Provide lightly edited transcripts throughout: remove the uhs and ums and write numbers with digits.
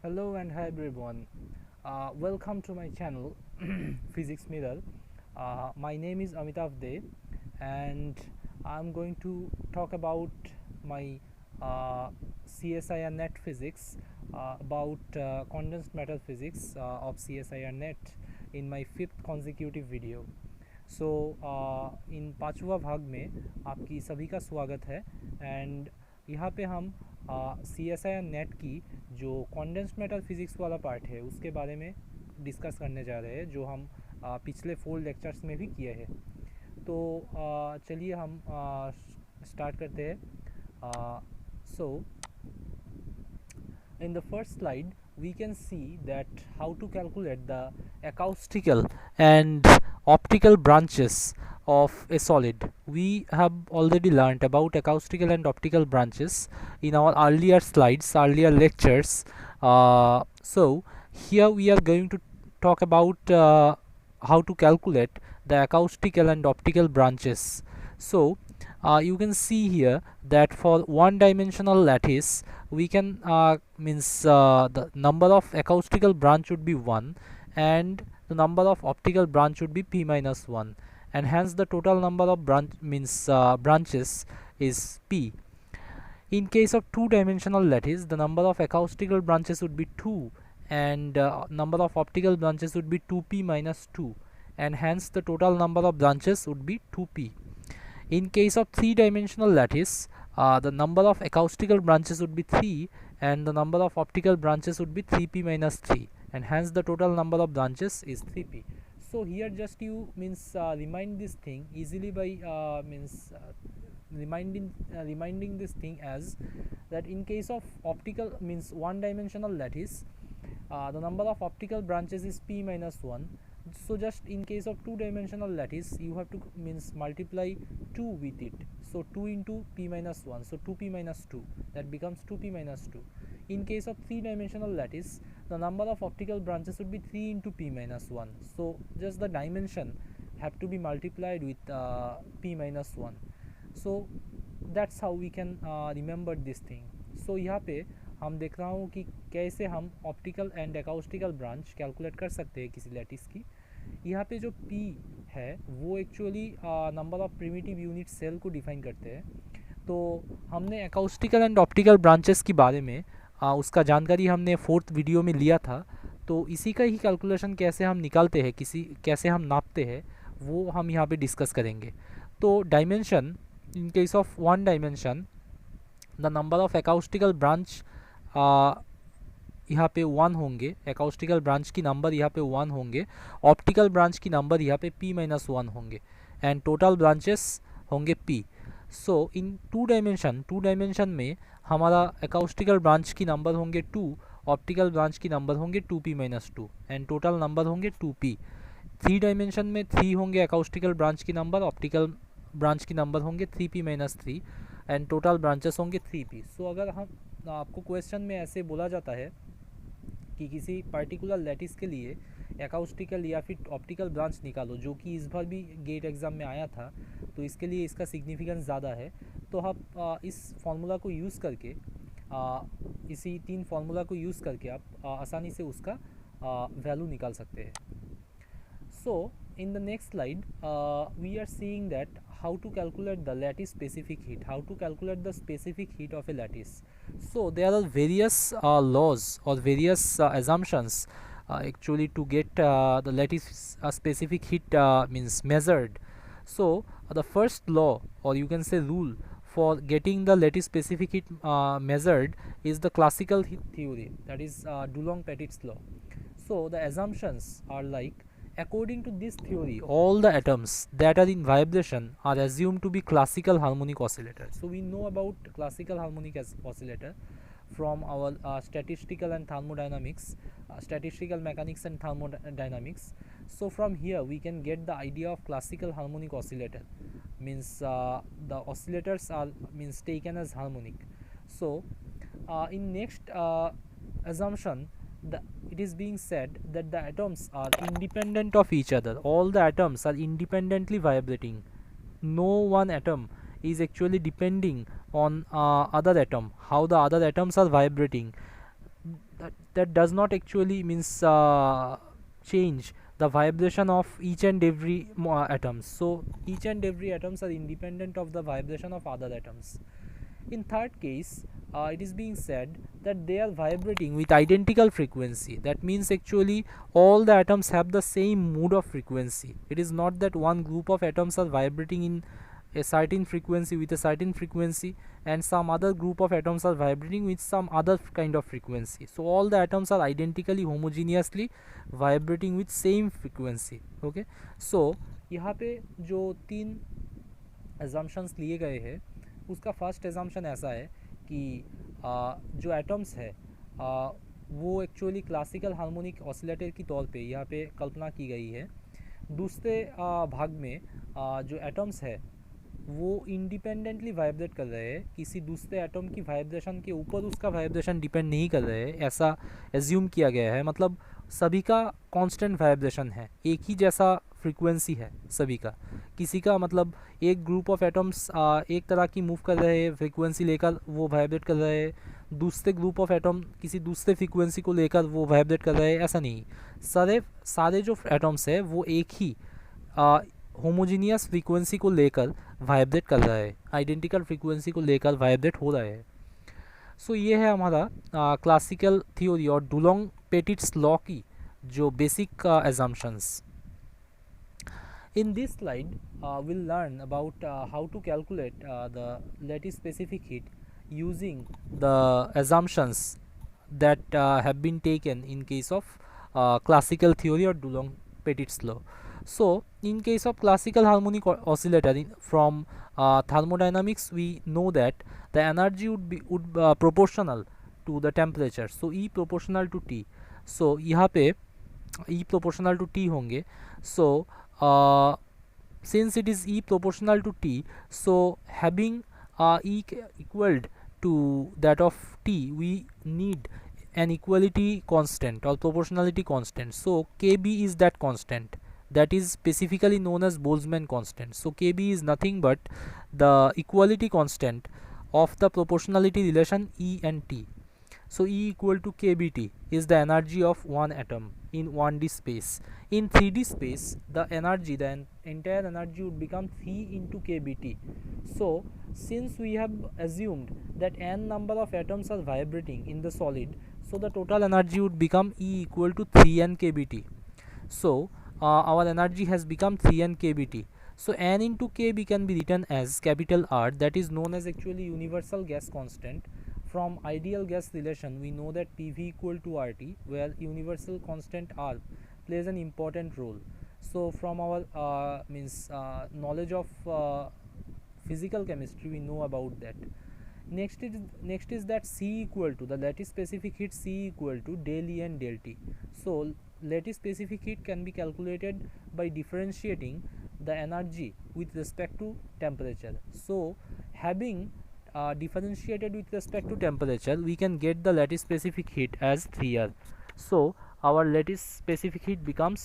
Hello and hi everyone. Welcome to my channel Physics Mirror. My name is Amitav De and I'm going to talk about my CSIR net physics about condensed matter physics of CSIR net in my fifth consecutive video. सो इन पाँचवा भाग में आपकी सभी का स्वागत है and यहाँ पे हम C S I R NET की जो कॉन्डेंस्ड मैटर फिज़िक्स वाला पार्ट है उसके बारे में डिस्कस करने जा रहे हैं जो हम पिछले 4 लेक्चर्स में भी किए हैं। तो चलिए हम स्टार्ट करते हैं। सो in the first slide we can see that how to calculate the acoustical and optical branches of a solid. We have already learned about acoustical and optical branches in our earlier slides, earlier lectures. So here we are going to talk about how to calculate the acoustical and optical branches. So you can see here that for one dimensional lattice we can the number of acoustical branch would be 1 and the number of optical branch would be p minus 1, and hence the total number of branches is p. In case of two-dimensional lattice, the number of acoustical branches would be 2 and number of optical branches would be 2p minus 2, and hence the total number of branches would be 2p. In case of three-dimensional lattice, the number of acoustical branches would be 3 and the number of optical branches would be 3p minus 3, and hence the total number of branches is 3p. So here just you remind this thing easily by reminding this thing as that in case of optical one dimensional lattice, the number of optical branches is p minus 1. So just in case of two-dimensional lattice you have to multiply 2 with it, so 2 into p minus 1, so 2p minus 2, that becomes 2p minus 2. In case of three-dimensional lattice, the number of optical branches would be 3 into p minus 1, so just the dimension have to be multiplied with p minus 1. So that's how we can remember this thing. So यहाँ पे हम देख रहा हूँ कि कैसे हम optical and अकाउस्टिकल branch calculate कर सकते हैं किसी लैटिस की। यहाँ पे जो P है वो actually number of primitive unit cell को डिफाइन करते हैं। तो हमने अकाउस्टिकल एंड ऑप्टिकल ब्रांचेस के बारे में उसका जानकारी हमने 4th वीडियो में लिया था। तो इसी का ही कैलकुलेशन कैसे हम निकालते हैं, कैसे हम नापते हैं वो हम यहाँ पे डिस्कस करेंगे। तो dimension, in case of one dimension the number of acoustical branch यहाँ पे 1 होंगे, अकाउस्टिकल ब्रांच की नंबर यहाँ पे 1 होंगे, ऑप्टिकल ब्रांच की नंबर यहाँ पे p माइनस 1 होंगे एंड टोटल ब्रांचेस होंगे p. So in two dimension में हमारा अकाउस्टिकल ब्रांच की नंबर होंगे 2, ऑप्टिकल ब्रांच की नंबर होंगे 2p minus 2 and total number होंगे 2p. थ्री डायमेंशन में 3 होंगे अकाउस्टिकल ब्रांच की नंबर, ऑप्टिकल ब्रांच की नंबर होंगे 3p minus 3 and total branches होंगे 3p. सो अगर हम आपको क्वेश्चन में ऐसे बोला जाता है कि किसी पर्टिकुलर लैटिस के लिए अकाउस्टिकल या फिर ऑप्टिकल ब्रांच निकालो, जो कि इस बार भी गेट एग्ज़ाम में आया था, तो इसके लिए इसका सिग्निफिकेंस ज़्यादा है। तो आप इस फार्मूला को यूज़ करके इसी 3 फार्मूला को यूज़ करके आप आसानी से उसका वैल्यू निकाल सकते हैं। So in the next slide we are seeing that how to calculate the lattice specific heat, how to calculate the specific heat of a lattice. So there are various laws or various assumptions actually to get the lattice specific heat measured. So the first law, or you can say rule, for getting the lattice specific heat measured is the classical theory, that is Dulong-Petit's law. So the assumptions are like, according to this theory, all the atoms that are in vibration are assumed to be classical harmonic oscillators. So we know about classical harmonic oscillator from our statistical and thermodynamics, statistical mechanics and thermodynamics. So from here we can get the idea of classical harmonic oscillator, means the oscillators are taken as harmonic. So in next assumption, it is being said that the atoms are independent of each other. All the atoms are independently vibrating. No one atom is actually depending on other atom, how the other atoms are vibrating. that does not actually means change the vibration of each and every atoms. So each and every atoms are independent of the vibration of other atoms. In third case, it is being said that they are vibrating with identical frequency. That means actually all the atoms have the same mode of frequency. It is not that one group of atoms are vibrating in a certain frequency with a certain frequency and some other group of atoms are vibrating with some other kind of frequency. So all the atoms are identically homogeneously vibrating with same frequency. Okay, so यहाँ पे जो तीन assumptions लिए गए हैं उसका first assumption ऐसा है कि जो एटम्स है वो एक्चुअली क्लासिकल हार्मोनिक ऑसिलेटर की तौर पे यहाँ पे कल्पना की गई है। दूसरे भाग में जो एटम्स है वो इंडिपेंडेंटली वाइब्रेट कर रहे हैं, किसी दूसरे एटम की वाइब्रेशन के ऊपर उसका वाइब्रेशन डिपेंड नहीं कर रहे हैं, ऐसा एज्यूम किया गया है। मतलब सभी का कांस्टेंट वाइब्रेशन है, एक ही जैसा फ्रीक्वेंसी है सभी का। किसी का मतलब एक ग्रुप ऑफ एटम्स एक तरह की मूव कर रहे हैं फ्रीक्वेंसी लेकर, वो वाइब्रेट कर रहे हैं, दूसरे ग्रुप ऑफ एटम किसी दूसरे फ्रीक्वेंसी को लेकर वो वाइब्रेट कर रहे हैं, ऐसा नहीं। सारे जो एटम्स है वो एक ही होमोजीनियस फ्रीक्वेंसी को लेकर वाइब्रेट कर रहा है, आइडेंटिकल फ्रीक्वेंसी को लेकर वाइब्रेट हो रहा है। सो ये है हमारा क्लासिकल थ्योरी और डुलोंग पेटिट्स लॉ की जो basic assumptions. In this slide, we'll learn about how to calculate the lattice specific heat using the assumptions that have been taken in case of classical theory or Dulong-Petit's law. So, in case of classical harmonic oscillator, from thermodynamics, we know that the energy would be proportional to the temperature. So, E proportional to T. So, यहाँ पे E proportional to T होंगे. So, since it is E proportional to T, so having E equaled to that of T, we need an equality constant or proportionality constant. So Kb is that constant, that is specifically known as Boltzmann constant. So Kb is nothing but the equality constant of the proportionality relation E and T. So E equal to kBT is the energy of one atom in 1D space. In 3D space, the energy, the entire energy would become 3 into kBT. So since we have assumed that n number of atoms are vibrating in the solid, so the total energy would become E equal to 3n kBT. So our energy has become 3n kBT. So n into kB can be written as capital R, that is known as actually universal gas constant. From ideal gas relation, we know that PV equal to RT, where universal constant R plays an important role. So from our knowledge of physical chemistry, we know about that. Next is that C equal to the lattice specific heat, C equal to del E and del T. So lattice specific heat can be calculated by differentiating the energy with respect to temperature. So having differentiated with respect to temperature, we can get the lattice specific heat as 3R. So our lattice specific heat becomes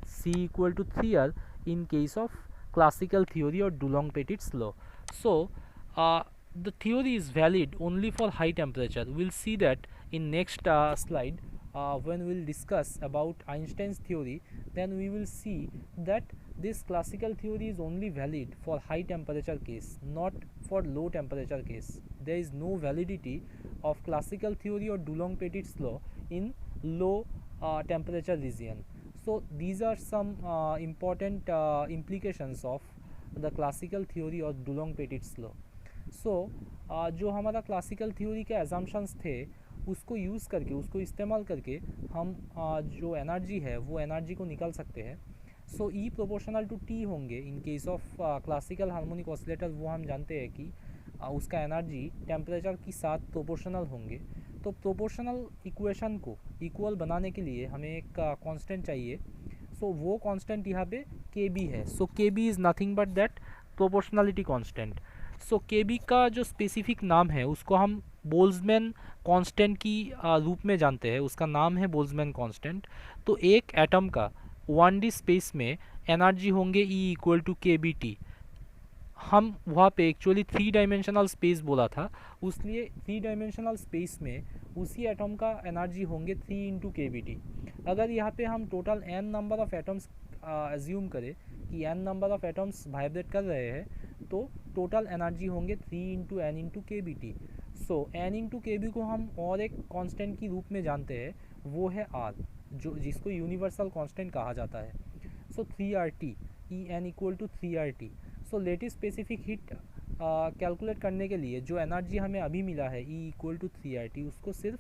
C equal to 3R in case of classical theory or Dulong-Petit's law. So the theory is valid only for high temperature. We'll see that in next slide. When we'll discuss about Einstein's theory, then we will see that this classical theory is only valid for high temperature case, not for low temperature case. There is no validity of classical theory or Dulong-Petit's law in low temperature region. So these are some important implications of the classical theory or Dulong-Petit's law. So जो हमारा classical theory के assumptions थे उसको use करके, उसको इस्तेमाल करके हम जो एनर्जी है वो एनर्जी को निकाल सकते हैं। सो ई प्रोपोर्शनल टू टी होंगे इन case of classical harmonic oscillator. वो हम जानते हैं कि उसका एनर्जी टेम्परेचर के साथ प्रोपोर्शनल होंगे। तो प्रोपोर्शनल इक्वेशन को इक्वल बनाने के लिए हमें एक कांस्टेंट चाहिए। सो वो कांस्टेंट यहाँ पे के बी है। So K B is nothing but that proportionality constant. So K B का जो स्पेसिफिक नाम है उसको हम बोल्ट्जमैन कांस्टेंट की रूप में जानते हैं। उसका नाम है बोल्ट्जमैन कांस्टेंट। तो एक एटम का 1D स्पेस में एनर्जी होंगे E इक्वल टू के बी टी। हम वहाँ पे एक्चुअली 3 डायमेंशनल स्पेस बोला था, उसलिए 3 डायमेंशनल स्पेस में उसी एटम का एनर्जी होंगे 3 × kBt। अगर यहाँ पे हम total n number of atoms assume करें कि n number of atoms vibrate कर रहे हैं, तो टोटल एनर्जी होंगे 3 × n × kBt। सो n × kB को हम और एक कांस्टेंट के रूप में जानते हैं, वो है r, जो जिसको यूनिवर्सल कांस्टेंट कहा जाता है। So 3RT, En equal to 3RT। So lattice specific heat calculate करने के लिए जो एनर्जी हमें अभी मिला है E इक्वल टू 3RT, उसको सिर्फ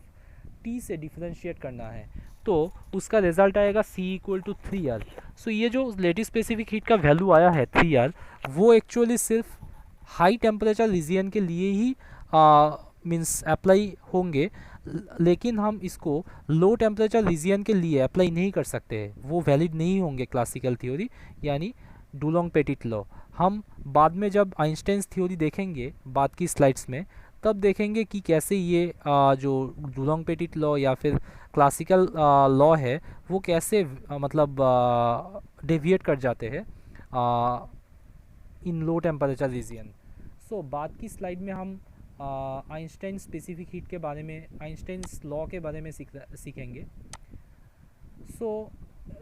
T से डिफरेंशिएट करना है, तो उसका रिजल्ट आएगा C इक्वल टू 3R। सो ये जो लेटिस स्पेसिफिक हीट का वैल्यू आया है 3R, वो एक्चुअली सिर्फ हाई टेम्परेचर रीजियन के लिए ही मीन्स अप्लाई होंगे, लेकिन हम इसको लो टेम्परेचर रीजियन के लिए अप्लाई नहीं कर सकते हैं, वो वैलिड नहीं होंगे क्लासिकल थ्योरी यानी डुलोंग पेटिट लॉ। हम बाद में जब आइंस्टाइन्स थ्योरी देखेंगे बाद की स्लाइड्स में, तब देखेंगे कि कैसे ये जो डुलोंग पेटिट लॉ या फिर क्लासिकल लॉ है वो कैसे मतलब डेविएट कर जाते हैं इन लो टेम्परेचर रीजियन। सो बाद की स्लाइड में हम आइंस्टाइन स्पेसिफिक हीट के बारे में, आइंस्टाइन्स लॉ के बारे में सीखेंगे। सो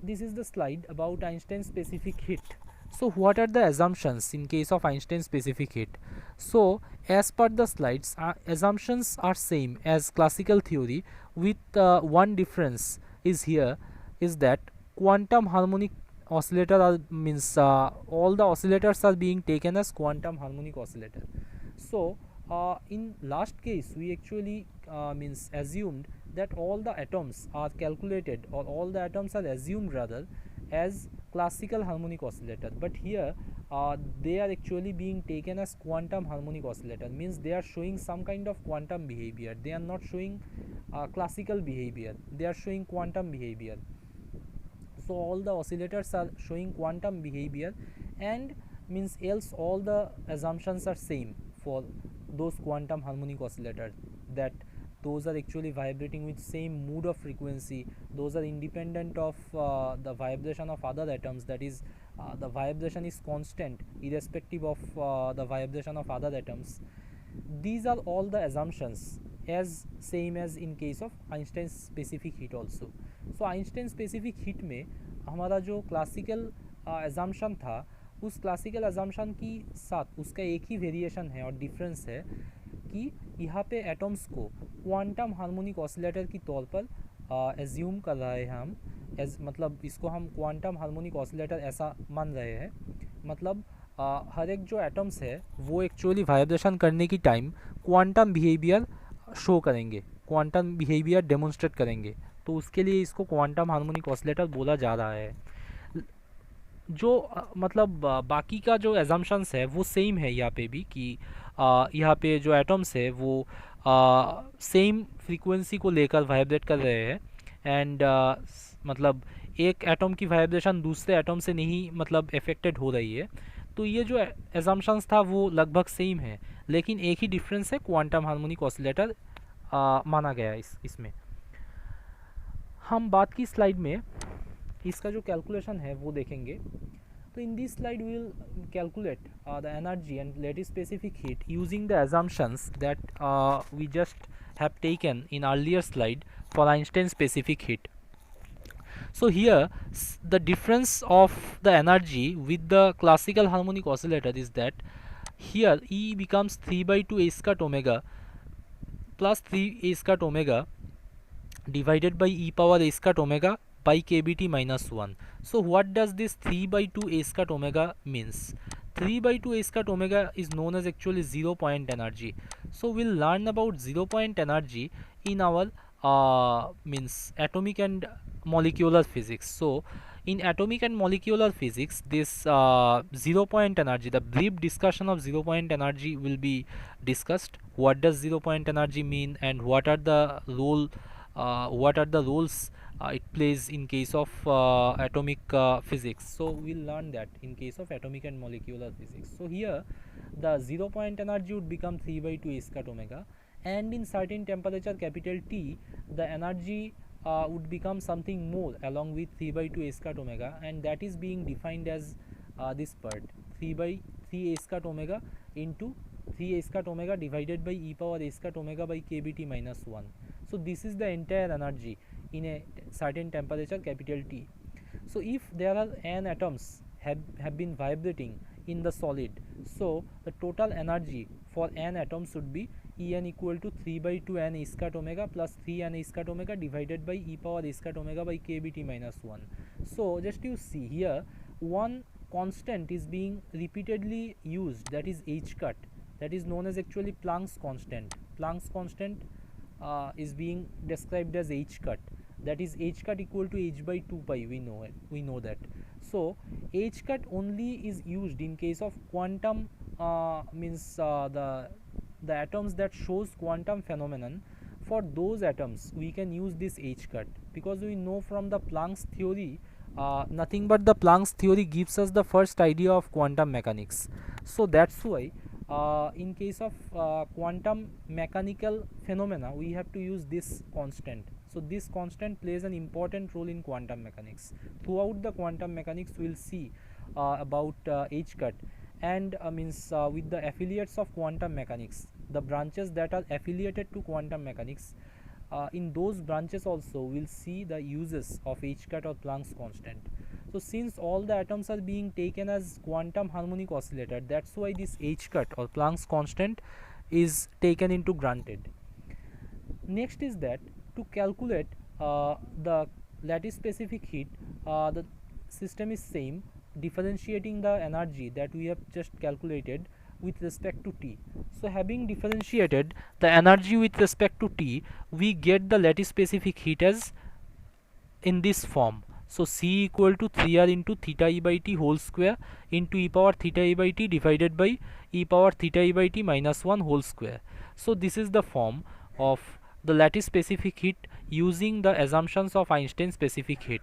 this is the slide about Einstein specific heat. So what are the assumptions in case of Einstein specific heat? So as per the slides, assumptions are same as classical theory, with one difference is here, is that quantum harmonic oscillator are, means all the oscillators are being taken as quantum harmonic oscillator. So in last case we actually means assumed that all the atoms are calculated, or all the atoms are assumed rather, as classical harmonic oscillator, but here they are actually being taken as quantum harmonic oscillator, means they are showing some kind of quantum behavior, they are not showing classical behavior, they are showing quantum behavior. So all the oscillators are showing quantum behavior, and means else all the assumptions are same for those quantum harmonic oscillators, that those are actually vibrating with same mood of frequency, those are independent of the vibration of other atoms, that is the vibration is constant irrespective of the vibration of other atoms. These are all the assumptions as same as in case of Einstein specific heat also. So Einstein specific heat में हमारा जो classical assumption था, उस classical assumption की साथ उसका एक ही variation है और डिफरेंस है कि यहाँ पे एटम्स को क्वांटम हार्मोनिक ऑसिलेटर की तौर पर एज्यूम कर रहे हैं हम, मतलब इसको हम क्वांटम हार्मोनिक ऑसिलेटर ऐसा मान रहे हैं, मतलब हर एक जो एटम्स है वो एक्चुअली वाइब्रेशन करने की टाइम क्वांटम बिहेवियर शो करेंगे, क्वांटम बिहेवियर डेमोन्स्ट्रेट करेंगे, तो उसके लिए इसको क्वांटम हार्मोनिक ऑसिलेटर बोला जा रहा है। जो मतलब बाकी का जो एजम्पशंस है वो सेम है यहाँ पे भी, कि यहाँ पे जो एटम्स है वो सेम फ्रीक्वेंसी को लेकर वाइब्रेट कर रहे हैं, एंड मतलब एक एटम की वाइब्रेशन दूसरे एटम से नहीं मतलब अफेक्टेड हो रही है, तो ये जो एजम्पशंस था वो लगभग सेम है, लेकिन एक ही डिफरेंस है, क्वांटम हार्मोनिक ऑसिलेटर माना गया है इसमें। हम बाद की स्लाइड में इसका जो कैलकुलेशन है वो देखेंगे। तो in this slide we will calculate the energy and lattice specific heat using the assumptions that we just have taken in earlier slide for Einstein specific heat. So here the difference of the energy with the classical harmonic oscillator is that here E becomes 3/2 a squared omega plus 3 a squared omega divided by e power a squared omega by kBt minus 1. So what does this 3/2 a squared omega means? 3/2 a squared omega is known as actually 0 point energy. So we'll learn about 0 point energy in our means atomic and molecular physics. So in atomic and molecular physics, this 0 point energy, the brief discussion of 0 point energy will be discussed. What does 0 point energy mean, and what are the roles it plays in case of atomic physics. So we'll learn that in case of atomic and molecular physics. So here the 0 point energy would become 3/2 a squared omega, and in certain temperature capital T, the energy would become something more along with 3/2 a squared omega, and that is being defined as this part 3 3 a squared omega into 3 a squared omega divided by e power a squared omega by kBt minus 1. So this is the entire energy in a certain temperature capital T. So if there are n atoms have been vibrating in the solid, so the total energy for n atoms should be En equal to 3 by 2 n a squared omega plus 3 n a squared omega divided by e power a squared omega by kBt minus 1. So just you see here, one constant is being repeatedly used, that is h cut, that is known as actually Planck's constant. Planck's constant is being described as h cut, that is h cut equal to h by 2 pi. We know that. So h cut only is used in case of quantum means the atoms that shows quantum phenomenon. For those atoms we can use this h cut, because we know from the Planck's theory, nothing but the Planck's theory gives us the first idea of quantum mechanics. So that's why in case of quantum mechanical phenomena we have to use this constant. So this constant plays an important role in quantum mechanics. Throughout the quantum mechanics we will see about h cut, and means with the affiliates of quantum mechanics, the branches that are affiliated to quantum mechanics, in those branches also we will see the uses of h cut or Planck's constant. So since all the atoms are being taken as quantum harmonic oscillator, that's why this h cut or Planck's constant is taken into granted. Next is that to calculate the lattice specific heat, the system is same, differentiating the energy that we have just calculated with respect to T. So having differentiated the energy with respect to T, we get the lattice specific heat as in this form. So C equal to 3R into theta E by T whole square into e power theta E by T divided by e power theta E by T minus 1 whole square. So this is the form of the lattice specific heat using the assumptions of Einstein specific heat.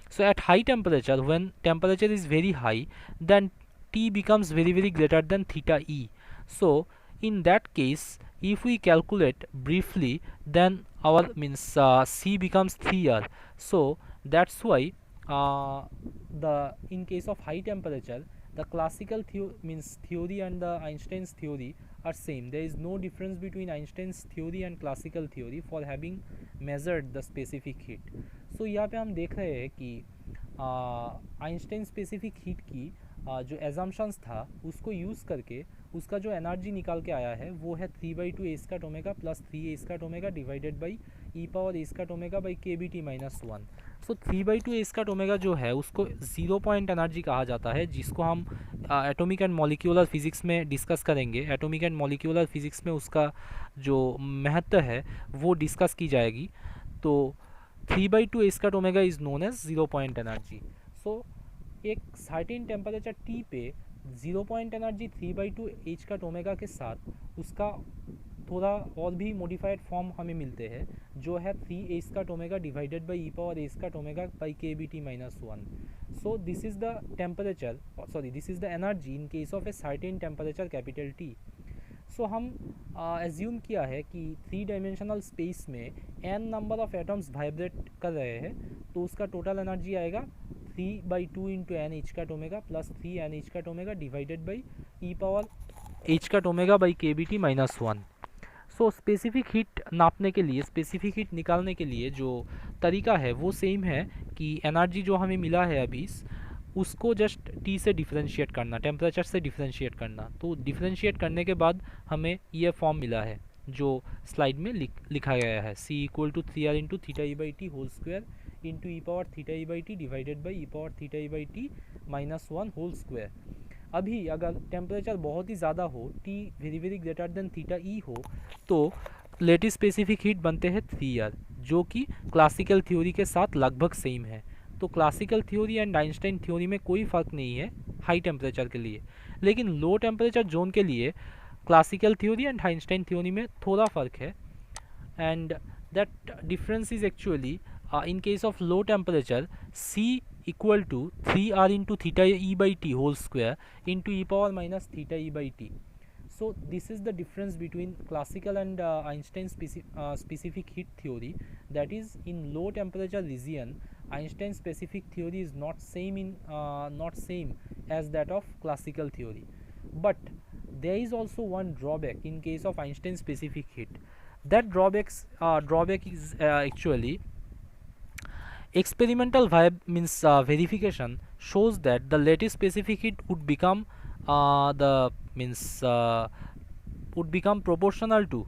So at high temperature, when temperature is very high, then T becomes very greater than theta E. So in that case, if we calculate briefly, then our means C becomes 3R. So that's why the in case of high temperature, the classical theory and the Einstein's theory are same. There is no difference between Einstein's theory and classical theory for having measured the specific heat. So यहाँ पे हम देख रहे हैं कि Einstein specific heat की जो assumptions था उसको यूज़ करके उसका जो एनर्जी निकाल के आया है वो है 3 by 2 a squared omega plus 3 a squared omega divided by e power a squared omega by kBt minus 1. So 3 by 2 a squared omega जो है उसको 0 पॉइंट एनर्जी कहा जाता है, जिसको हम एटॉमिक एंड मॉलिक्यूलर फिजिक्स में डिस्कस करेंगे. एटॉमिक एंड मॉलिक्यूलर फिजिक्स में उसका जो महत्व है वो डिस्कस की जाएगी. तो 3 by 2 a squared omega is known as 0 point energy. So एक सर्टेन टेम्परेचर T पे 0 point energy 3 by 2 a squared omega के साथ उसका थोड़ा और भी मॉडिफाइड फॉर्म हमें मिलते हैं जो है 3 a squared omega divided by e power a squared omega by kBt minus 1. So this is the temperature, this is the energy in case of a certain temperature capital T. So हम assume किया है कि 3 dimensional space में n number of atoms vibrate कर रहे हैं, तो उसका टोटल एनर्जी आएगा 3 by 2 into n h cut omega plus 3 n h cut omega divided by e power h cut omega by kBt minus 1. So specific heat नापने के लिए, specific heat निकालने के लिए जो तरीका है वो सेम है कि एनर्जी जो हमें मिला है अभी उसको जस्ट T से डिफरेंशिएट करना, टेम्परेचर से डिफरेंशिएट करना. तो डिफरेंशिएट करने के बाद हमें ये फॉर्म मिला है जो स्लाइड में लिखा गया है. C equal to 3R into theta E by T whole square into E power theta E by T divided by E power theta E by T minus 1 whole square. अभी अगर temperature बहुत ही ज़्यादा हो, T very greater than theta E हो, तो lettuce specific heat बनते हैं 3R, जो कि क्लासिकल थ्योरी के साथ लगभग सेम है. तो classical theory and Einstein theory में कोई फ़र्क नहीं है हाई टेम्परेचर के लिए, लेकिन लो टेम्परेचर जोन के लिए classical theory and Einstein theory में थोड़ा फ़र्क है. And that difference is actually in case of low temperature C equal to 3R into theta E by T whole square into e power minus theta E by T. So this is the difference between classical and Einstein specific heat theory. That is, in low temperature region Einstein specific theory is not same as that of classical theory. but there is also one drawback in case of Einstein specific heat. That drawback is actually experimental verification shows that the lattice specific heat would become the means would become proportional to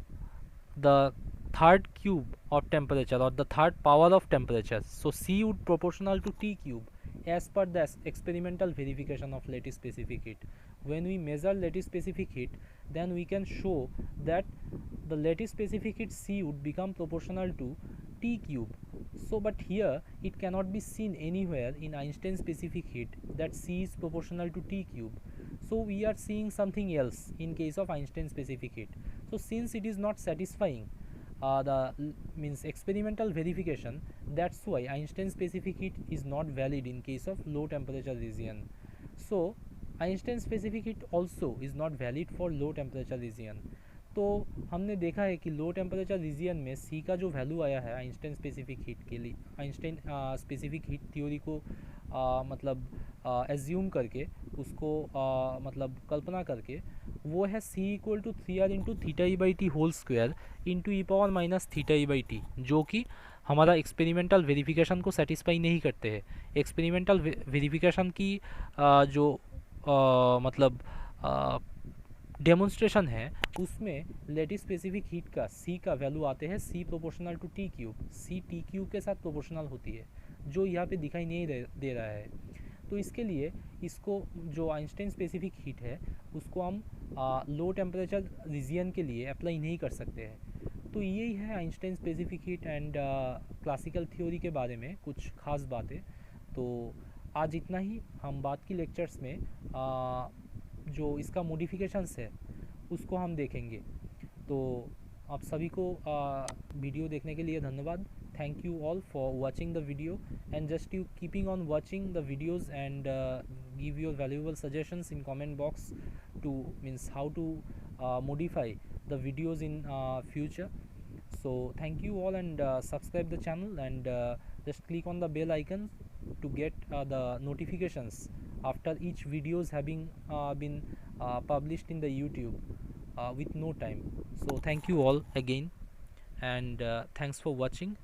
the third cube of temperature or the third power of temperature. So C would proportional to T cube as per the experimental verification of lattice specific heat. When we measure lattice specific heat, then we can show that the lattice specific heat C would become proportional to T cube. So but here it cannot be seen anywhere in Einstein specific heat that C is proportional to T cube. So we are seeing something else in case of Einstein specific heat. So since it is not satisfying the means experimental verification, that's why Einstein specific heat is not valid in case of low temperature region. So Einstein specific heat also is not valid for low temperature region. तो हमने देखा है कि low temperature region में सी का जो value आया है आइंस्टाइन स्पेसिफिक हीट के लिए, आइंस्टाइन स्पेसिफिक हीट थ्योरी को मतलब एज्यूम करके उसको मतलब कल्पना करके, वो है C equal to 3r into theta E by T whole square into E power minus theta E by T, जो कि हमारा एक्सपेरिमेंटल वेरिफिकेशन को सेटिस्फाई नहीं करते हैं. एक्सपेरिमेंटल वेरिफिकेशन की जो मतलब डेमोन्स्ट्रेशन है उसमें लेटिस स्पेसिफिक हीट का सी का वैल्यू आते हैं C proportional to T cube, C T cube के साथ प्रोपोर्शनल होती है, जो यहाँ पे दिखाई नहीं दे रहा है. तो इसके लिए इसको जो आइंस्टाइन स्पेसिफिक हीट है उसको हम लो टेम्परेचर रीजियन के लिए अप्लाई नहीं कर सकते हैं. तो यही है Einstein specific heat and classical theory के बारे में कुछ खास बातें. तो आज इतना ही. हम बात की लेक्चर्स में जो इसका मॉडिफिकेशंस है उसको हम देखेंगे. तो आप सभी को वीडियो देखने के लिए धन्यवाद. Thank you all for watching the video and just you keeping on watching the videos and give your valuable suggestions in comment box to means how to modify the videos in future. So thank you all and subscribe the channel and just click on the bell icon to get the notifications after each videos having been published in the YouTube with no time. So thank you all again and thanks for watching.